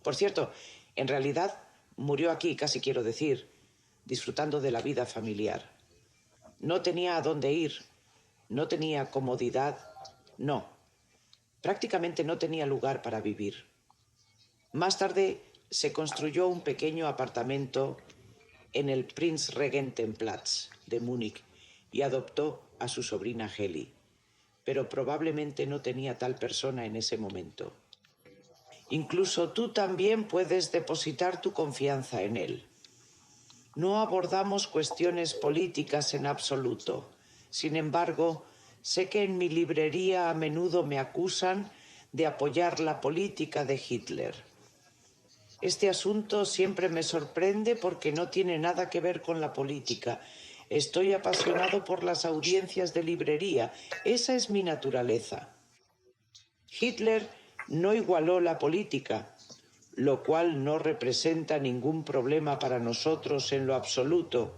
Por cierto, en realidad murió aquí, casi quiero decir, disfrutando de la vida familiar. No tenía a dónde ir, no tenía comodidad, no. Prácticamente no tenía lugar para vivir. Más tarde se construyó un pequeño apartamento en el Prinzregentenplatz de Múnich y adoptó a su sobrina Heli. Pero probablemente no tenía tal persona en ese momento. Incluso tú también puedes depositar tu confianza en él. No abordamos cuestiones políticas en absoluto. Sin embargo, sé que en mi librería a menudo me acusan de apoyar la política de Hitler. Este asunto siempre me sorprende porque no tiene nada que ver con la política. Estoy apasionado por las audiencias de librería. Esa es mi naturaleza. Hitler no igualó la política, lo cual no representa ningún problema para nosotros en lo absoluto.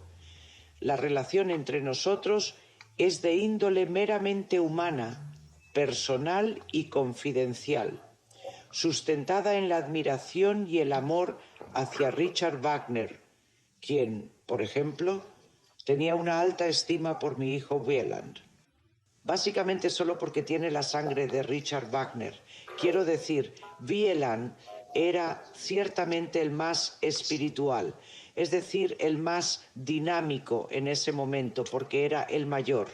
La relación entre nosotros es de índole meramente humana, personal y confidencial, sustentada en la admiración y el amor hacia Richard Wagner, quien, por ejemplo, tenía una alta estima por mi hijo Wieland. Básicamente solo porque tiene la sangre de Richard Wagner. Quiero decir, Wieland era ciertamente el más espiritual, es decir, el más dinámico en ese momento, porque era el mayor.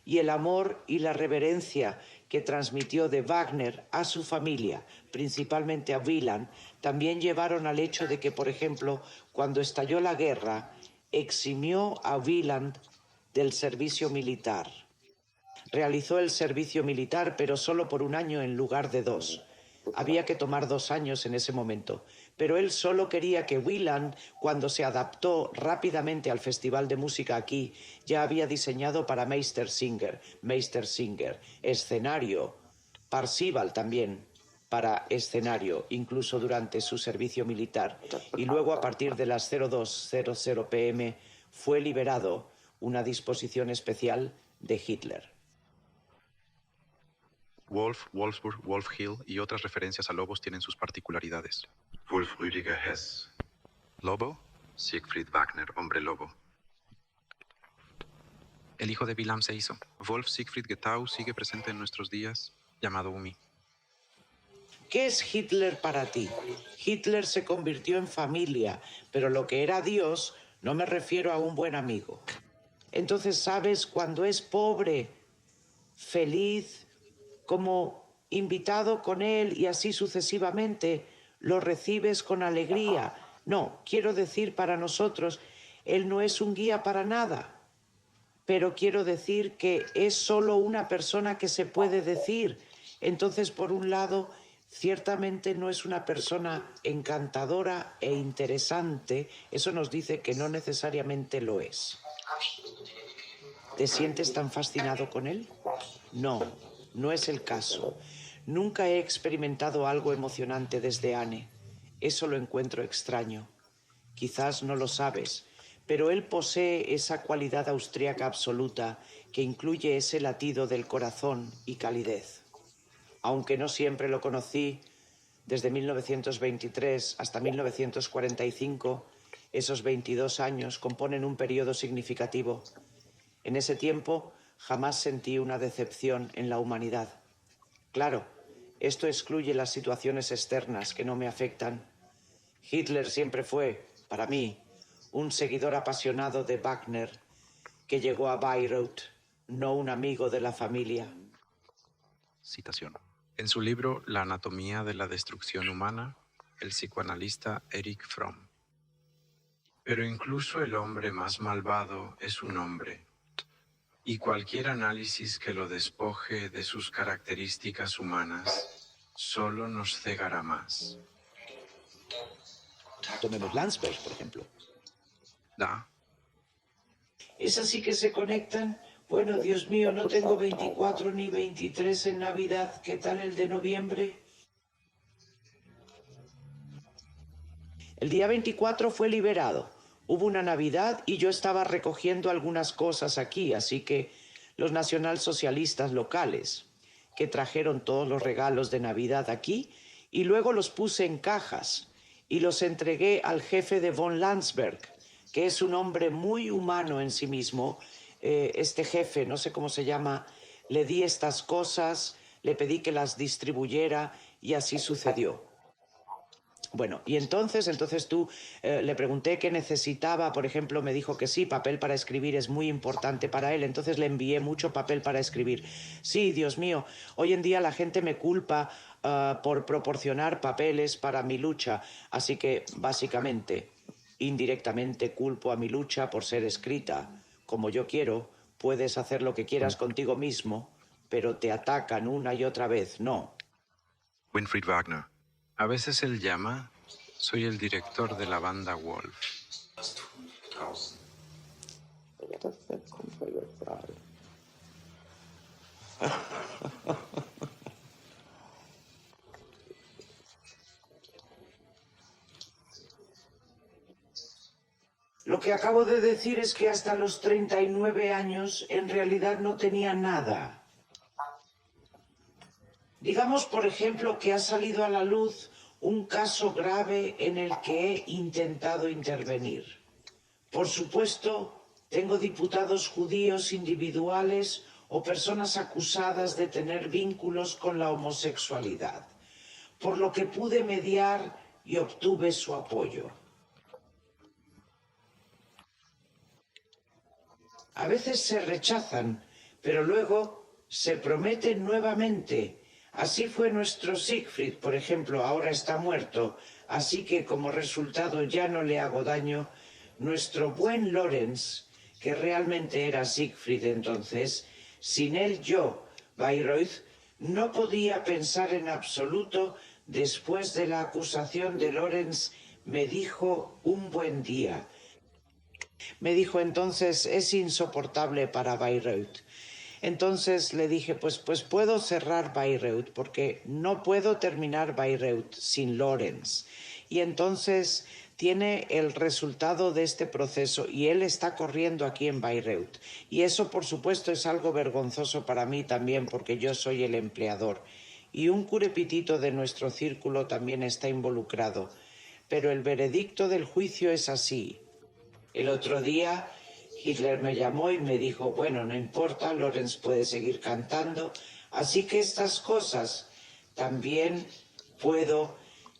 Y el amor y la reverencia que transmitió de Wagner a su familia, principalmente a Wieland, también llevaron al hecho de que, por ejemplo, cuando estalló la guerra, eximió a Wieland del servicio militar. Realizó el servicio militar, pero solo por 1 año en lugar de 2. Había que tomar 2 años en ese momento. Pero él solo quería que Wieland, cuando se adaptó rápidamente al Festival de Música aquí, ya había diseñado para Meistersinger, escenario, Parzival también, para escenario, incluso durante su servicio militar. Y luego, a partir de las 02:00 p.m., fue liberado una disposición especial de Hitler. Wolf, Wolfsburg, Wolf Hill y otras referencias a lobos tienen sus particularidades. Wolf Rüdiger Hess. ¿Lobo? Siegfried Wagner, hombre lobo. El hijo de Wilhelm se hizo. Wolf Siegfried Gettau sigue presente en nuestros días, llamado Umi. ¿Qué es Hitler para ti? Hitler se convirtió en familia, pero lo que era Dios no me refiero a un buen amigo. Entonces, ¿sabes? Cuando es pobre, feliz, como invitado con él y así sucesivamente, lo recibes con alegría. No, quiero decir para nosotros, él no es un guía para nada, pero quiero decir que es solo una persona que se puede decir. Entonces, por un lado, ciertamente no es una persona encantadora e interesante. Eso nos dice que no necesariamente lo es. ¿Te sientes tan fascinado con él? No, no es el caso. Nunca he experimentado algo emocionante desde Anne. Eso lo encuentro extraño. Quizás no lo sabes, pero él posee esa cualidad austríaca absoluta que incluye ese latido del corazón y calidez. Aunque no siempre lo conocí, desde 1923 hasta 1945, esos 22 años componen un periodo significativo. En ese tiempo jamás sentí una decepción en la humanidad. Claro, esto excluye las situaciones externas que no me afectan. Hitler siempre fue, para mí, un seguidor apasionado de Wagner que llegó a Bayreuth, no un amigo de la familia. Citación. En su libro La anatomía de la destrucción humana, el psicoanalista Erich Fromm. Pero incluso el hombre más malvado es un hombre, y cualquier análisis que lo despoje de sus características humanas solo nos cegará más. Tomemos Landsberg, por ejemplo. Da. ¿Es así que se conectan? Bueno, Dios mío, no tengo 24 ni 23 en Navidad. ¿Qué tal el de noviembre? El día 24 fue liberado. Hubo una Navidad y yo estaba recogiendo algunas cosas aquí, así que los nacionalsocialistas locales, que trajeron todos los regalos de Navidad aquí, y luego los puse en cajas y los entregué al jefe de von Landsberg, que es un hombre muy humano en sí mismo. Este jefe, no sé cómo se llama, le di estas cosas, le pedí que las distribuyera y así sucedió. Bueno, y entonces tú le pregunté qué necesitaba. Por ejemplo, me dijo que sí, papel para escribir es muy importante para él, entonces le envié mucho papel para escribir. Sí, Dios mío, hoy en día la gente me culpa por proporcionar papeles para mi lucha, así que básicamente, indirectamente culpo a mi lucha por ser escrita. Como yo quiero, puedes hacer lo que quieras contigo mismo, pero te atacan una y otra vez, no. Winfried Wagner. A veces él llama, soy el director de la banda Wolf. Lo que acabo de decir es que hasta los 39 años en realidad no tenía nada. Digamos, por ejemplo, que ha salido a la luz un caso grave en el que he intentado intervenir. Por supuesto, tengo diputados judíos individuales o personas acusadas de tener vínculos con la homosexualidad, por lo que pude mediar y obtuve su apoyo. A veces se rechazan, pero luego se prometen nuevamente. Así fue nuestro Siegfried, por ejemplo, ahora está muerto, así que como resultado ya no le hago daño. Nuestro buen Lorenz, que realmente era Siegfried entonces, sin él yo, Bayreuth, no podía pensar en absoluto. Después de la acusación de Lorenz, me dijo un buen día. Me dijo entonces, es insoportable para Bayreuth. Entonces le dije, pues puedo cerrar Bayreuth porque no puedo terminar Bayreuth sin Lorenz. Y entonces tiene el resultado de este proceso y él está corriendo aquí en Bayreuth. Y eso, por supuesto, es algo vergonzoso para mí también porque yo soy el empleador. Y un curepitito de nuestro círculo también está involucrado. Pero el veredicto del juicio es así. El otro día Hitler me llamó y me dijo, bueno, no importa, Lorenz puede seguir cantando, así que estas cosas también puedo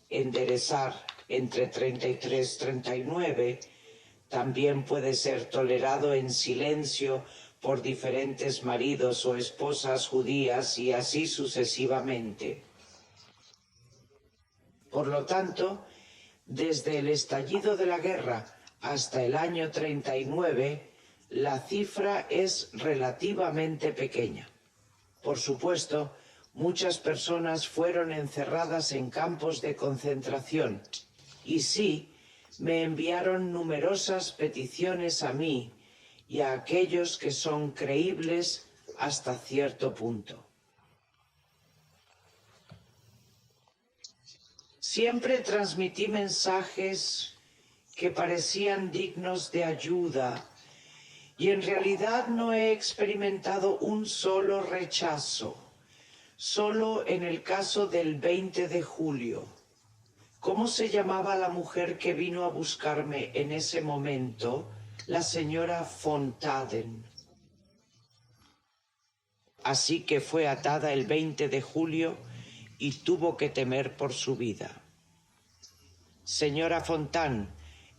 enderezar entre 33 y 39, también puede ser tolerado en silencio por diferentes maridos o esposas judías y así sucesivamente. Por lo tanto, desde el estallido de la guerra hasta el año 39, la cifra es relativamente pequeña. Por supuesto, muchas personas fueron encerradas en campos de concentración y sí, me enviaron numerosas peticiones a mí y a aquellos que son creíbles hasta cierto punto. Siempre transmití mensajes que parecían dignos de ayuda y en realidad no he experimentado un solo rechazo, solo en el caso del 20 de julio. ¿Cómo se llamaba la mujer que vino a buscarme en ese momento? La señora Fontaden. Así que fue atada el 20 de julio y tuvo que temer por su vida. Señora Fontaine,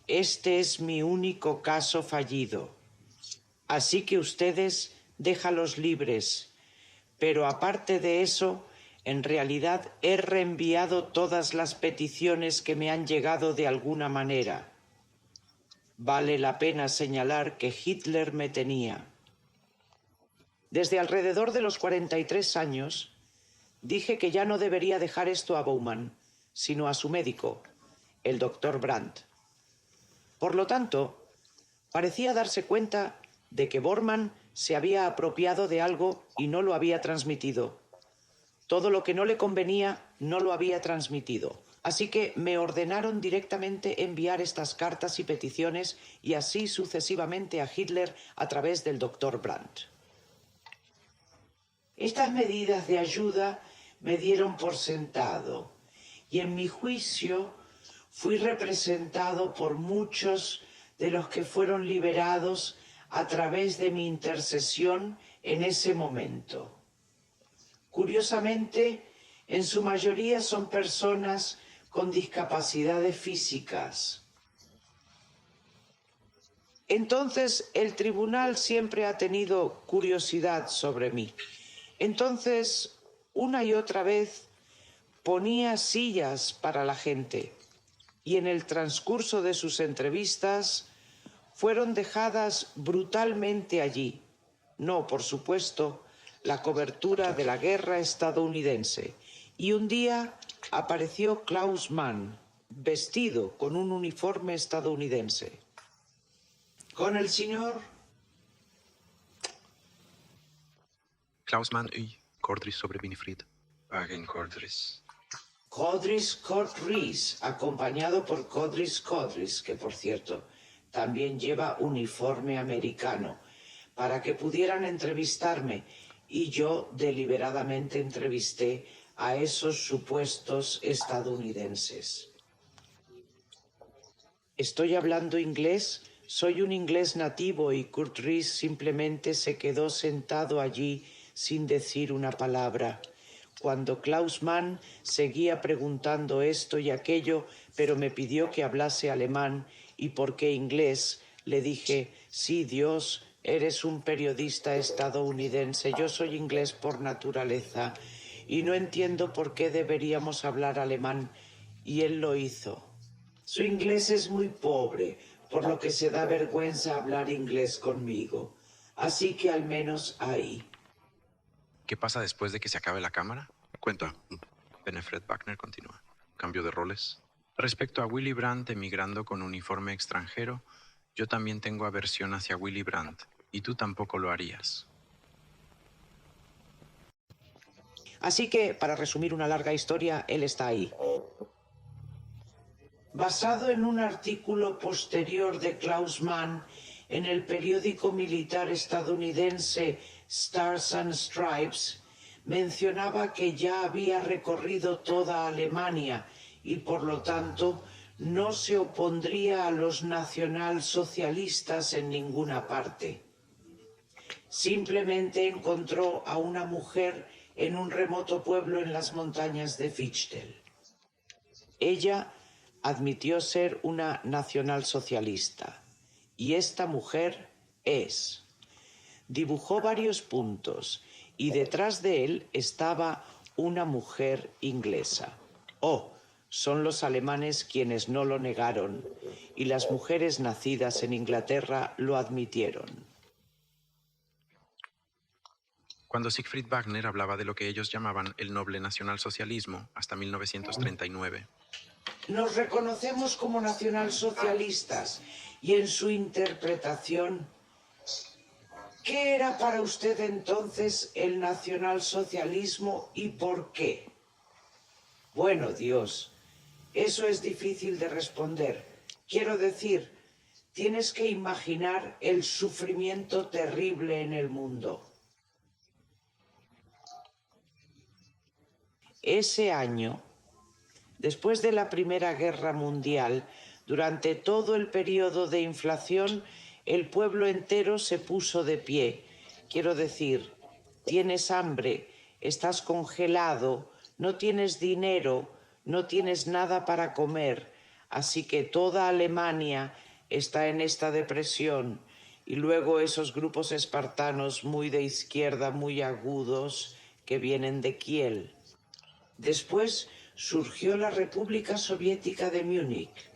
este es mi único caso fallido. Así que ustedes déjalos libres. Pero aparte de eso, en realidad he reenviado todas las peticiones que me han llegado de alguna manera. Vale la pena señalar que Hitler me tenía. Desde alrededor de los 43 años, dije que ya no debería dejar esto a Baumann, sino a su médico, el doctor Brandt. Por lo tanto, parecía darse cuenta de que Bormann se había apropiado de algo y no lo había transmitido. Todo lo que no le convenía no lo había transmitido. Así que me ordenaron directamente enviar estas cartas y peticiones y así sucesivamente a Hitler a través del doctor Brandt. Estas medidas de ayuda me dieron por sentado y en mi juicio fui representado por muchos de los que fueron liberados a través de mi intercesión en ese momento. Curiosamente, en su mayoría son personas con discapacidades físicas. Entonces, el tribunal siempre ha tenido curiosidad sobre mí. Entonces, una y otra vez, ponía sillas para la gente y en el transcurso de sus entrevistas fueron dejadas brutalmente allí. No, por supuesto, la cobertura de la guerra estadounidense. Y un día apareció Klaus Mann, vestido con un uniforme estadounidense. Con el señor Klaus Mann y Cordris sobre Winifred. Wagen Cordris. Codris Codris, acompañado por Codris Codris, que por cierto también lleva uniforme americano, para que pudieran entrevistarme, y yo deliberadamente entrevisté a esos supuestos estadounidenses. Estoy hablando inglés, soy un inglés nativo y Kurt Rees simplemente se quedó sentado allí sin decir una palabra. Cuando Klaus Mann seguía preguntando esto y aquello, pero me pidió que hablase alemán y por qué inglés, le dije, sí, Dios, eres un periodista estadounidense, yo soy inglés por naturaleza y no entiendo por qué deberíamos hablar alemán, y él lo hizo. Su inglés es muy pobre, por lo que se da vergüenza hablar inglés conmigo, así que al menos ahí. ¿Qué pasa después de que se acabe la cámara? Cuenta. Winifred Wagner continúa. Cambio de roles. Respecto a Willy Brandt emigrando con uniforme extranjero, yo también tengo aversión hacia Willy Brandt, y tú tampoco lo harías. Así que, para resumir una larga historia, él está ahí. Basado en un artículo posterior de Klaus Mann en el periódico militar estadounidense Stars and Stripes, mencionaba que ya había recorrido toda Alemania y por lo tanto no se opondría a los nacionalsocialistas en ninguna parte. Simplemente encontró a una mujer en un remoto pueblo en las montañas de Fichtel. Ella admitió ser una nacionalsocialista y esta mujer es. Dibujó varios puntos y detrás de él estaba una mujer inglesa. Oh, son los alemanes quienes no lo negaron y las mujeres nacidas en Inglaterra lo admitieron. Cuando Siegfried Wagner hablaba de lo que ellos llamaban el noble nacionalsocialismo hasta 1939, Nos reconocemos como nacionalsocialistas y en su interpretación, ¿qué era para usted entonces el nacionalsocialismo y por qué? Bueno, Dios, eso es difícil de responder. Quiero decir, tienes que imaginar el sufrimiento terrible en el mundo. Ese año, después de la Primera Guerra Mundial, durante todo el periodo de inflación, el pueblo entero se puso de pie. Quiero decir, tienes hambre, estás congelado, no tienes dinero, no tienes nada para comer, así que toda Alemania está en esta depresión. Y luego esos grupos espartanos muy de izquierda, muy agudos, que vienen de Kiel. Después surgió la República Soviética de Múnich.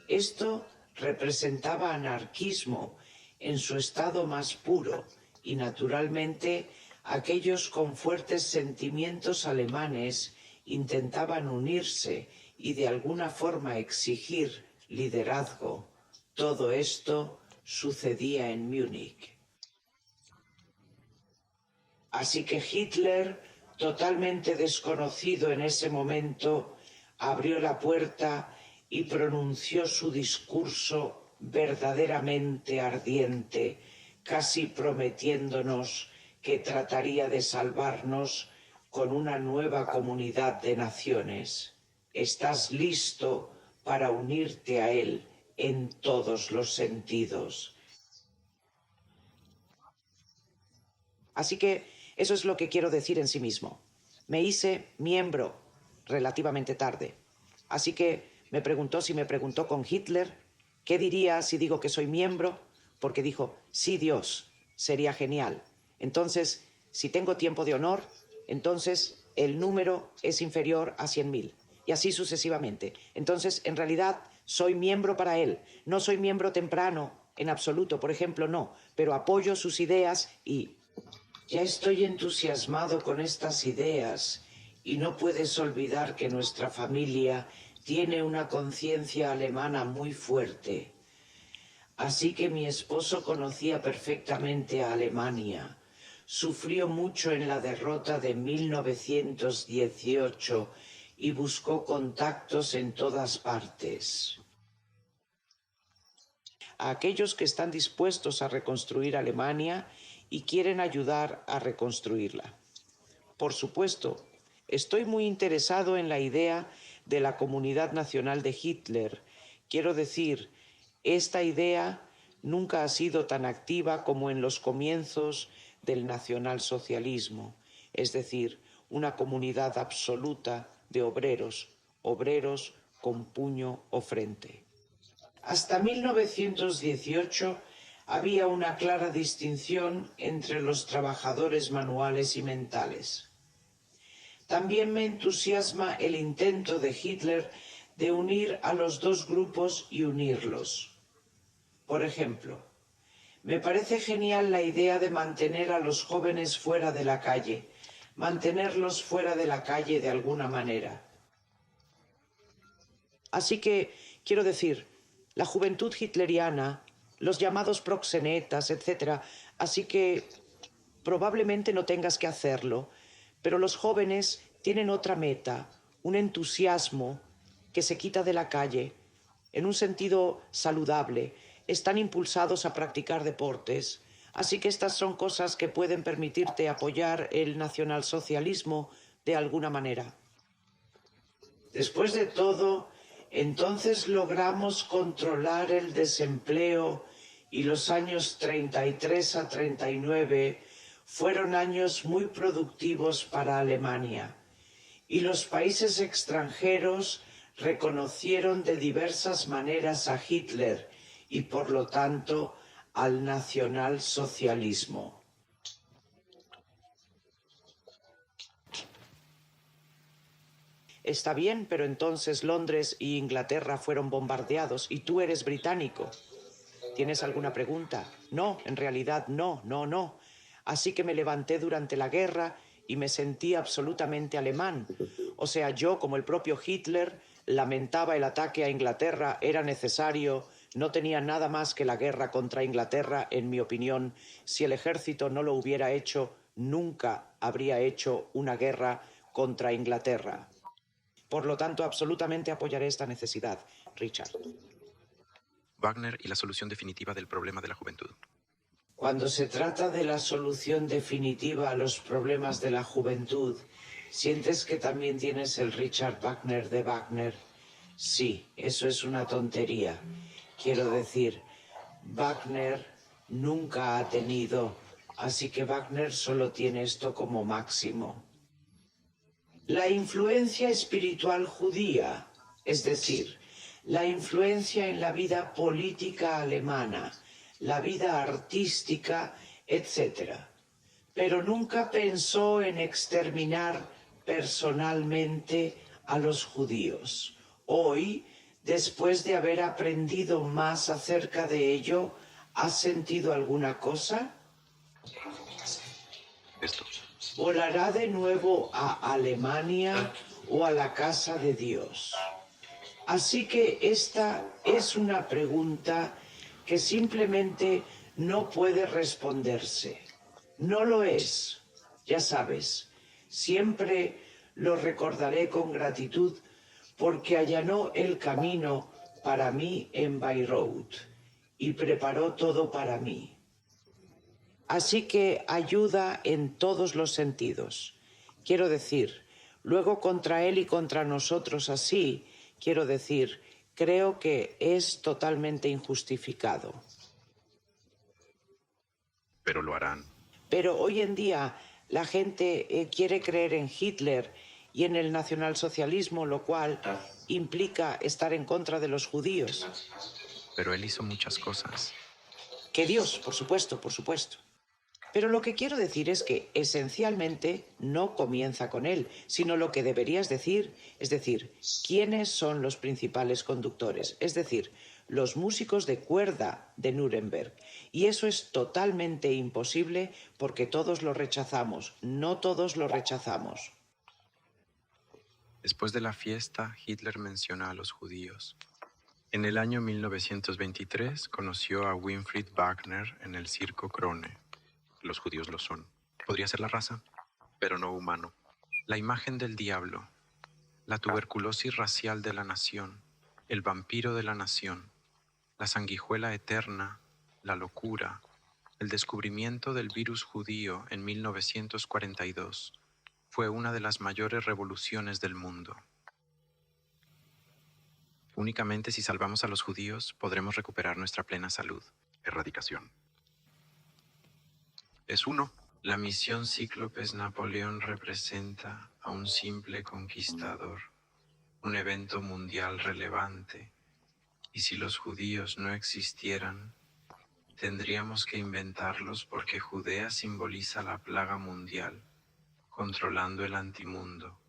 Esto representaba anarquismo en su estado más puro y, naturalmente, aquellos con fuertes sentimientos alemanes intentaban unirse y de alguna forma exigir liderazgo. Todo esto sucedía en Múnich. Así que Hitler, totalmente desconocido en ese momento, abrió la puerta y pronunció su discurso verdaderamente ardiente, casi prometiéndonos que trataría de salvarnos con una nueva comunidad de naciones. estás listo para unirte a él en todos los sentidos. Así que eso es lo que quiero decir en sí mismo. Me hice miembro relativamente tarde. Así que si me preguntó con Hitler, ¿qué diría si digo que soy miembro? Porque dijo, sí, Dios, sería genial. Entonces, si tengo tiempo de honor, entonces el número es inferior a 100.000. Y así sucesivamente. Entonces, en realidad, soy miembro para él. No soy miembro temprano, en absoluto, por ejemplo, no. Pero apoyo sus ideas y... Ya estoy entusiasmado con estas ideas y no puedes olvidar que nuestra familia tiene una conciencia alemana muy fuerte. Así que mi esposo conocía perfectamente a Alemania. Sufrió mucho en la derrota de 1918 y buscó contactos en todas partes. A aquellos que están dispuestos a reconstruir Alemania y quieren ayudar a reconstruirla. Por supuesto, estoy muy interesado en la idea de la comunidad nacional de Hitler. Quiero decir, esta idea nunca ha sido tan activa como en los comienzos del nacionalsocialismo, es decir, una comunidad absoluta de obreros con puño o frente. Hasta 1918 había una clara distinción entre los trabajadores manuales y mentales. También me entusiasma el intento de Hitler de unir a los dos grupos y unirlos. Por ejemplo, me parece genial la idea de mantener a los jóvenes fuera de la calle, mantenerlos fuera de la calle de alguna manera. Así que, quiero decir, la juventud hitleriana, los llamados proxenetas, etc. Así que probablemente no tengas que hacerlo, pero los jóvenes tienen otra meta, un entusiasmo que se quita de la calle, en un sentido saludable, están impulsados a practicar deportes. Así que estas son cosas que pueden permitirte apoyar el nacionalsocialismo de alguna manera. Después de todo, entonces logramos controlar el desempleo y los años 33 a 39 fueron años muy productivos para Alemania. Y los países extranjeros reconocieron de diversas maneras a Hitler y por lo tanto al nacionalsocialismo. Está bien, pero entonces Londres y Inglaterra fueron bombardeados y tú eres británico. ¿Tienes alguna pregunta? No, en realidad no. Así que me levanté durante la guerra y me sentí absolutamente alemán. O sea, yo, como el propio Hitler, lamentaba el ataque a Inglaterra, era necesario, no tenía nada más que la guerra contra Inglaterra, en mi opinión. Si el ejército no lo hubiera hecho, nunca habría hecho una guerra contra Inglaterra. Por lo tanto, absolutamente apoyaré esta necesidad, Richard. Wagner y la solución definitiva del problema de la juventud. Cuando se trata de la solución definitiva a los problemas de la juventud, ¿sientes que también tienes el Richard Wagner de Wagner? Sí, eso es una tontería. Quiero decir, Wagner nunca ha tenido, así que Wagner solo tiene esto como máximo. La influencia espiritual judía, es decir, la influencia en la vida política alemana, la vida artística, etc. Pero nunca pensó en exterminar personalmente a los judíos. Hoy, después de haber aprendido más acerca de ello, ¿has sentido alguna cosa? Esto. ¿Volará de nuevo a Alemania o a la casa de Dios? Así que esta es una pregunta que simplemente no puede responderse. No lo es, ya sabes. Siempre lo recordaré con gratitud porque allanó el camino para mí en Bayreuth y preparó todo para mí. Así que ayuda en todos los sentidos. Quiero decir, Luego contra él y contra nosotros así, quiero decir, creo que es totalmente injustificado. Pero lo harán. Pero hoy en día la gente quiere creer en Hitler y en el nacionalsocialismo, lo cual implica estar en contra de los judíos. Pero él hizo muchas cosas. Que Dios, por supuesto, por supuesto. Pero lo que quiero decir es que esencialmente no comienza con él, sino lo que deberías decir, es decir, quiénes son los principales conductores, es decir, los músicos de cuerda de Nuremberg. Y eso es totalmente imposible porque todos lo rechazamos, no todos lo rechazamos. Después de la fiesta, Hitler menciona a los judíos. En el año 1923 conoció a Winfried Wagner en el circo Krone. Los judíos lo son. Podría ser la raza, pero no humano. La imagen del diablo, la tuberculosis racial de la nación, el vampiro de la nación, la sanguijuela eterna, la locura, el descubrimiento del virus judío en 1942 fue una de las mayores revoluciones del mundo. Únicamente si salvamos a los judíos podremos recuperar nuestra plena salud. Erradicación. Es uno. La misión Cíclopes Napoleón representa a un simple conquistador, un evento mundial relevante, y si los judíos no existieran, tendríamos que inventarlos porque Judea simboliza la plaga mundial, controlando el antimundo.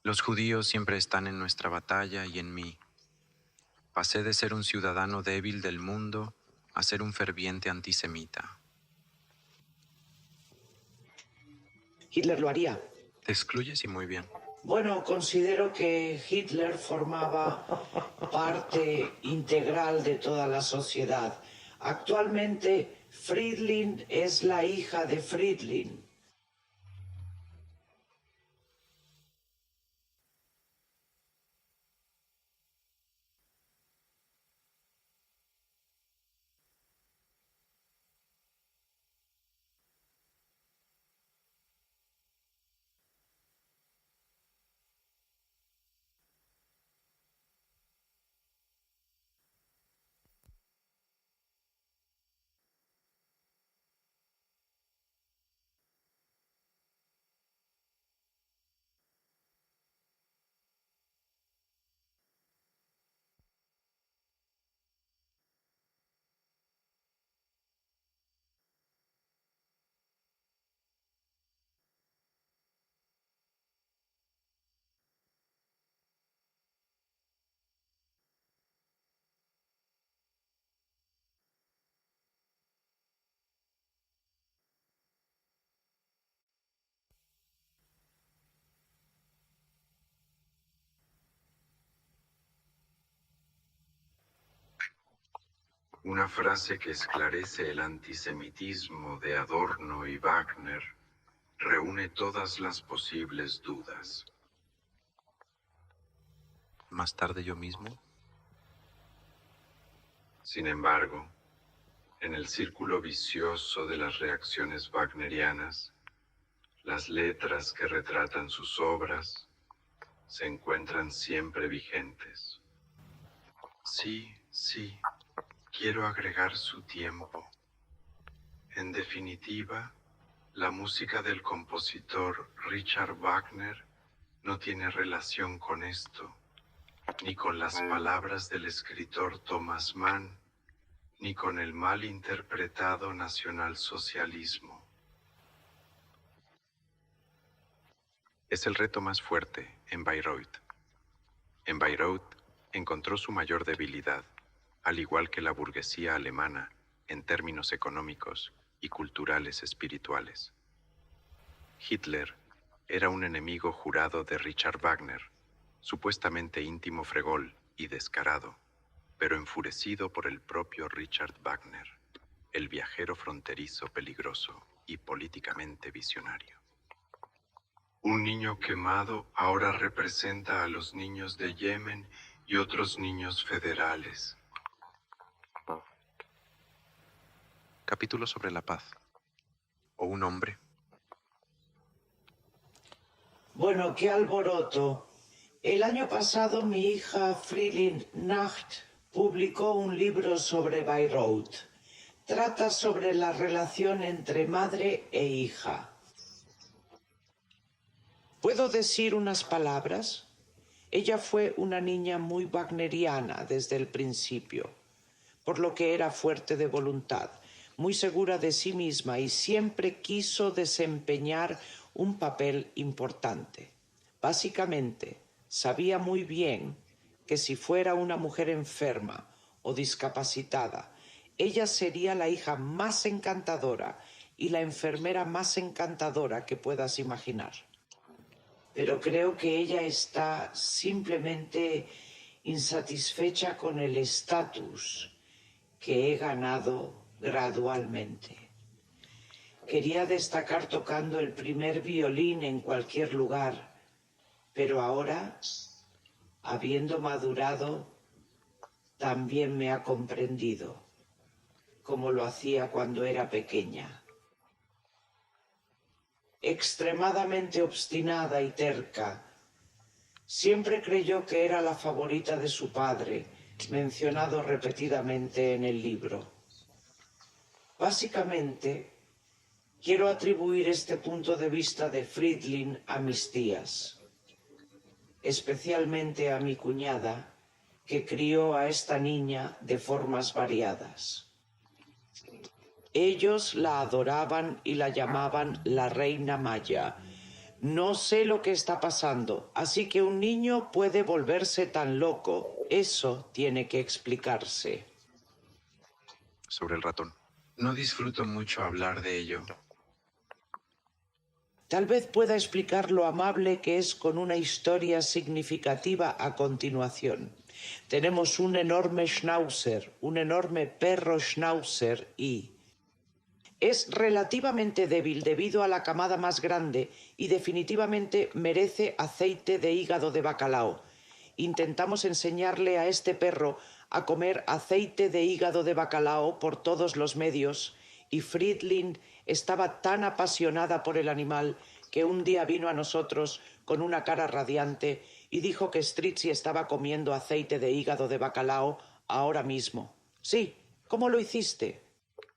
Los judíos siempre están en nuestra batalla y en mí. Pasé de ser un ciudadano débil del mundo a ser un ferviente antisemita. Hitler lo haría. Te excluyes y muy bien. Bueno, considero que Hitler formaba parte integral de toda la sociedad. Actualmente, Friedlin es la hija de Friedlin. Una frase que esclarece el antisemitismo de Adorno y Wagner reúne todas las posibles dudas. Más tarde yo mismo. Sin embargo, en el círculo vicioso de las reacciones wagnerianas, las letras que retratan sus obras se encuentran siempre vigentes. Sí, quiero agregar su tiempo. En definitiva, la música del compositor Richard Wagner no tiene relación con esto, ni con las palabras del escritor Thomas Mann, ni con el mal interpretado nacionalsocialismo. Es el reto más fuerte en Bayreuth. En Bayreuth encontró su mayor debilidad, al igual que la burguesía alemana, en términos económicos y culturales espirituales. Hitler era un enemigo jurado de Richard Wagner, supuestamente íntimo fregol y descarado, pero enfurecido por el propio Richard Wagner, el viajero fronterizo peligroso y políticamente visionario. Un niño quemado ahora representa a los niños de Yemen y otros niños federales. Capítulo sobre la paz. O un hombre. Bueno, qué alboroto. El año pasado mi hija Fridlin Nacht publicó un libro sobre Bayreuth. Trata sobre la relación entre madre e hija. ¿Puedo decir unas palabras? Ella fue una niña muy wagneriana desde el principio, por lo que era fuerte de voluntad, muy segura de sí misma y siempre quiso desempeñar un papel importante. Básicamente, sabía muy bien que si fuera una mujer enferma o discapacitada, ella sería la hija más encantadora y la enfermera más encantadora que puedas imaginar. Pero creo que ella está simplemente insatisfecha con el estatus que he ganado gradualmente. Quería destacar tocando el primer violín en cualquier lugar, pero ahora, habiendo madurado, también me ha comprendido, como lo hacía cuando era pequeña. Extremadamente obstinada y terca, siempre creyó que era la favorita de su padre, mencionado repetidamente en el libro. Básicamente, quiero atribuir este punto de vista de Fridlin a mis tías, especialmente a mi cuñada, que crió a esta niña de formas variadas. Ellos la adoraban y la llamaban la reina Maya. No sé lo que está pasando, así que un niño puede volverse tan loco. Eso tiene que explicarse. Sobre el ratón. No disfruto mucho hablar de ello. Tal vez pueda explicar lo amable que es con una historia significativa a continuación. Tenemos un enorme schnauzer, un enorme perro schnauzer y es relativamente débil debido a la camada más grande y definitivamente merece aceite de hígado de bacalao. Intentamos enseñarle a este perro a comer aceite de hígado de bacalao por todos los medios y Fridlin estaba tan apasionada por el animal que un día vino a nosotros con una cara radiante y dijo que Stritzi estaba comiendo aceite de hígado de bacalao ahora mismo. Sí, ¿cómo lo hiciste?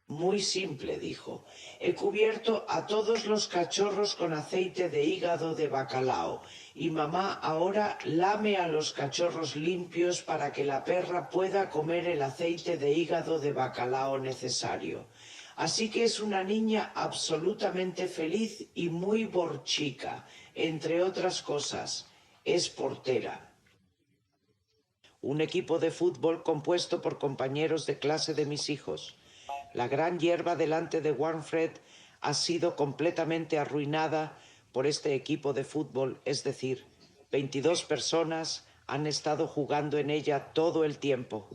Muy simple, dijo. He cubierto a todos los cachorros con aceite de hígado de bacalao y mamá ahora lame a los cachorros limpios para que la perra pueda comer el aceite de hígado de bacalao necesario. Así que es una niña absolutamente feliz y muy borchica. Entre otras cosas, es portera. Un equipo de fútbol compuesto por compañeros de clase de mis hijos. La gran hierba delante de Warnfred ha sido completamente arruinada por este equipo de fútbol, es decir, 22 personas han estado jugando en ella todo el tiempo.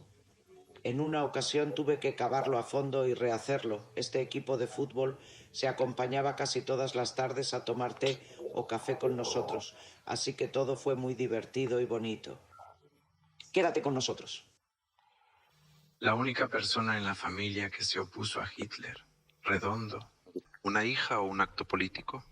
En una ocasión tuve que cavarlo a fondo y rehacerlo. Este equipo de fútbol se acompañaba casi todas las tardes a tomar té o café con nosotros, así que todo fue muy divertido y bonito. Quédate con nosotros. La única persona en la familia que se opuso a Hitler. Redondo. ¿Una hija o un acto político?